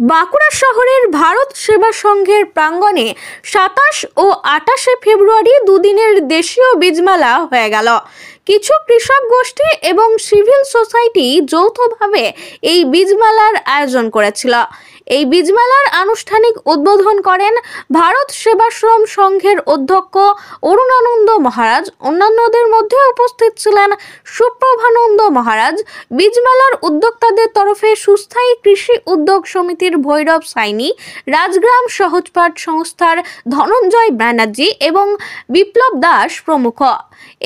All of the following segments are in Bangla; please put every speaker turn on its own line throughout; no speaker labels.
বাঁকুড়া শহরের ভারত সেবা সংঘের প্রাঙ্গণে ২৭ ও ২৮ ফেব্রুয়ারি দুদিনের দেশীয় বীজমেলা হয়ে গেল। কিছু কৃষক গোষ্ঠী এবং সিভিল সোসাইটি যৌথভাবে এই বীজমেলার আয়োজন করেছিল। এই বীজমেলার আনুষ্ঠানিক উদ্বোধন করেন ভারত সেবাশ্রম সংঘের অধ্যক্ষ অরুণানন্দ মহারাজ। অন্যান্যদের মধ্যে উপস্থিত ছিলেন সুপ্রভানন্দ মহারাজ। বীজমেলার উদ্যোক্তাদের তরফে সুস্থায়ী কৃষি উদ্যোগ সমিতির ভৈরব সাইনি, রাজগ্রাম সহজপাঠ সংস্থার ধনঞ্জয় ব্যানার্জি এবং বিপ্লব দাস প্রমুখ।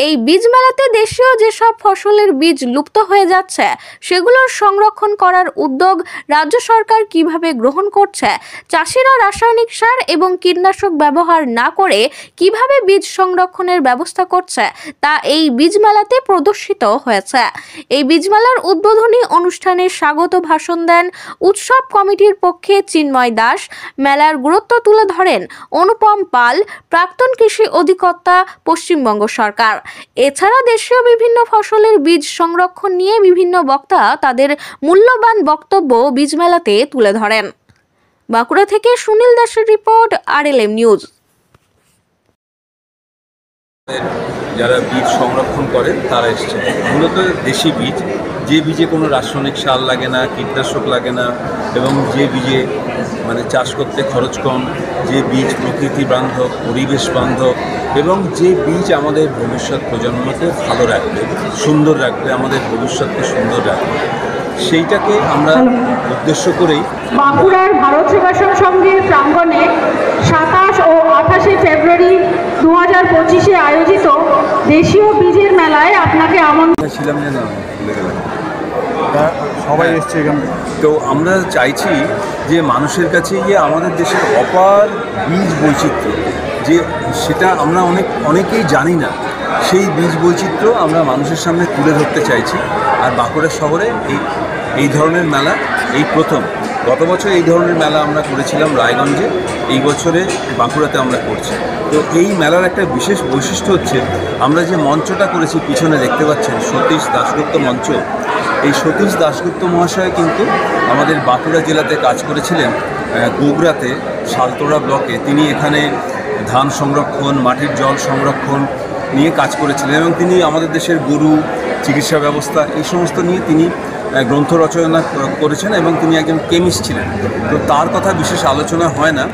এই বীজমেলাতে দেশীয় যেসব ফসলের বীজ লুপ্ত হয়ে যাচ্ছে সেগুলোর সংরক্ষণ করার উদ্যোগ রাজ্য সরকার কিভাবে গ্রহণ করছে, চাষিরা রাসায়নিক সার এবং কীটনাশক ব্যবহার না করে কিভাবে বীজ সংরক্ষণের ব্যবস্থা করছে তা এই বীজমেলাতে প্রদর্শিত হয়েছে। এই বীজমেলার উদ্বোধনী অনুষ্ঠানে স্বাগত ভাষণ দেন উৎসব কমিটির পক্ষে চিন্ময় দাস। মেলার গুরুত্ব তুলে ধরেন অনুপম পাল, প্রাক্তন কৃষি অধিকর্তা, পশ্চিমবঙ্গ সরকার। এছাড়া দেশীয় বিভিন্ন ফসলের বীজ সংরক্ষণ নিয়ে বিভিন্ন বক্তা তাদের মূল্যবান বক্তব্য বীজমেলাতে তুলে ধরেন। বাঁকুড়া থেকে সুনীল দাসের রিপোর্ট, RLM নিউজ।
যারা বীজ সংরক্ষণ করেন তারা এসছে মূলত দেশি বীজ, যে বীজে কোনো রাসায়নিক সার লাগে না, কীটনাশক লাগে না এবং যে বীজে চাষ করতে খরচ কম, যে বীজ প্রকৃতি বান্ধব, পরিবেশ বান্ধব এবং যে বীজ আমাদের ভবিষ্যৎ প্রজন্মকে ভালো রাখবে, সুন্দর রাখবে, আমাদের ভবিষ্যৎকে সুন্দর রাখবে, সেইটাকে আমরা উদ্দেশ্য করেই
বাঁকুড়ার ভারত সেবাশ্রম সংঘের প্রাঙ্গণে ২৭ ও ২৮ ফেব্রুয়ারি ২০২৫ আয়োজিত দেশীয় বীজের মেলায় আপনাকে আমন্ত্রণ
ছিলাম যে না ভুলে গেলাম।
সবাই এসছে এখানে।
তো আমরা চাইছি যে মানুষের কাছে গিয়ে আমাদের দেশের অপার বীজ বৈচিত্র্য, যে সেটা আমরা অনেকেই জানি না, সেই বীজ বৈচিত্র্য আমরা মানুষের সামনে তুলে ধরতে চাইছি। আর বাঁকুড়া শহরে এই ধরনের মেলা এই প্রথম। গত বছর এই ধরনের মেলা আমরা করেছিলাম রায়গঞ্জে, এই বছরে বাঁকুড়াতে আমরা করছি। তো এই মেলার একটা বিশেষ বৈশিষ্ট্য হচ্ছে আমরা যে মঞ্চটা করেছি, পিছনে দেখতে পাচ্ছেন সতীশ দাশগুপ্ত মঞ্চ। এই সতীশ দাশগুপ্ত মহাশয় কিন্তু আমাদের বাঁকুড়া জেলাতে কাজ করেছিলেন, গোগরাতে শালতোড়া ব্লকে। তিনি এখানে ধান সংরক্ষণ, মাটির জল সংরক্ষণ নিয়ে কাজ করেছিলেন এবং তিনি আমাদের দেশের গরু চিকিৎসা ব্যবস্থা এই সমস্ত নিয়ে তিনি গ্রন্থ রচনা করেছেন এবং তিনি একজন কেমিস্ট ছিলেন। তো তার কথা বিশেষ আলোচনা হয় না,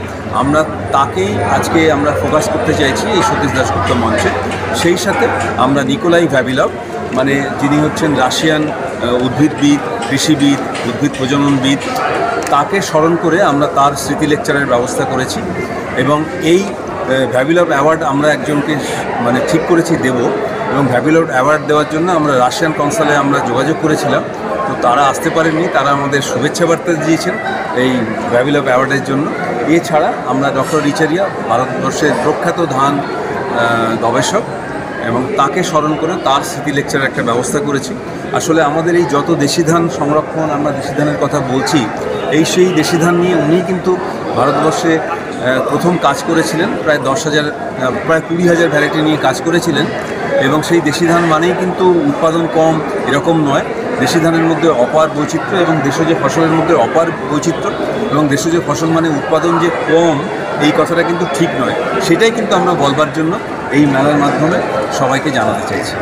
আমরা তাকেই আজকে আমরা ফোকাস করতে চাইছি এই সতীশ দাশগুপ্ত মঞ্চে। সেই সাথে আমরা নিকোলাই ভ্যাভিলভ, যিনি হচ্ছেন রাশিয়ান উদ্ভিদবিদ, কৃষিবিদ, উদ্ভিদ প্রজননবিদ, তাকে স্মরণ করে আমরা তার স্মৃতি লেকচারের ব্যবস্থা করেছি এবং এই ভ্যাভিলভ অ্যাওয়ার্ড আমরা একজনকে ঠিক করেছি দেব। এবং ভ্যাভিলভ অ্যাওয়ার্ড দেওয়ার জন্য আমরা রাশিয়ান কনসালে আমরা যোগাযোগ করেছিলাম, তো তারা আসতে পারেননি। তারা আমাদের শুভেচ্ছা বার্তা দিয়েছেন এই ভ্যাভিলভ অ্যাওয়ার্ডের জন্য। এছাড়া আমরা ডক্টর রিচারিয়া, ভারতবর্ষের প্রখ্যাত ধান গবেষক, এবং তাকে স্মরণ করে তার স্মৃতি লেকচারের একটা ব্যবস্থা করেছি। আসলে আমাদের এই যত দেশি ধান সংরক্ষণ, আমরা দেশি ধানের কথা বলছি, সেই দেশি ধান নিয়ে উনি কিন্তু ভারতবর্ষে প্রথম কাজ করেছিলেন। প্রায় 20,000 ভ্যারাইটি নিয়ে কাজ করেছিলেন এবং সেই দেশি ধান মানেই কিন্তু উৎপাদন কম এরকম নয়। দেশি ধানের মধ্যে অপার বৈচিত্র্য এবং দেশজ ফসলের মধ্যে অপার বৈচিত্র্য, এবং দেশজ ফসল উৎপাদন যে কম এই কথাটা কিন্তু ঠিক নয়। সেটাই কিন্তু আমরা বলবার জন্য এই মেলার মাধ্যমে সবাইকে জানাতে চাইছি।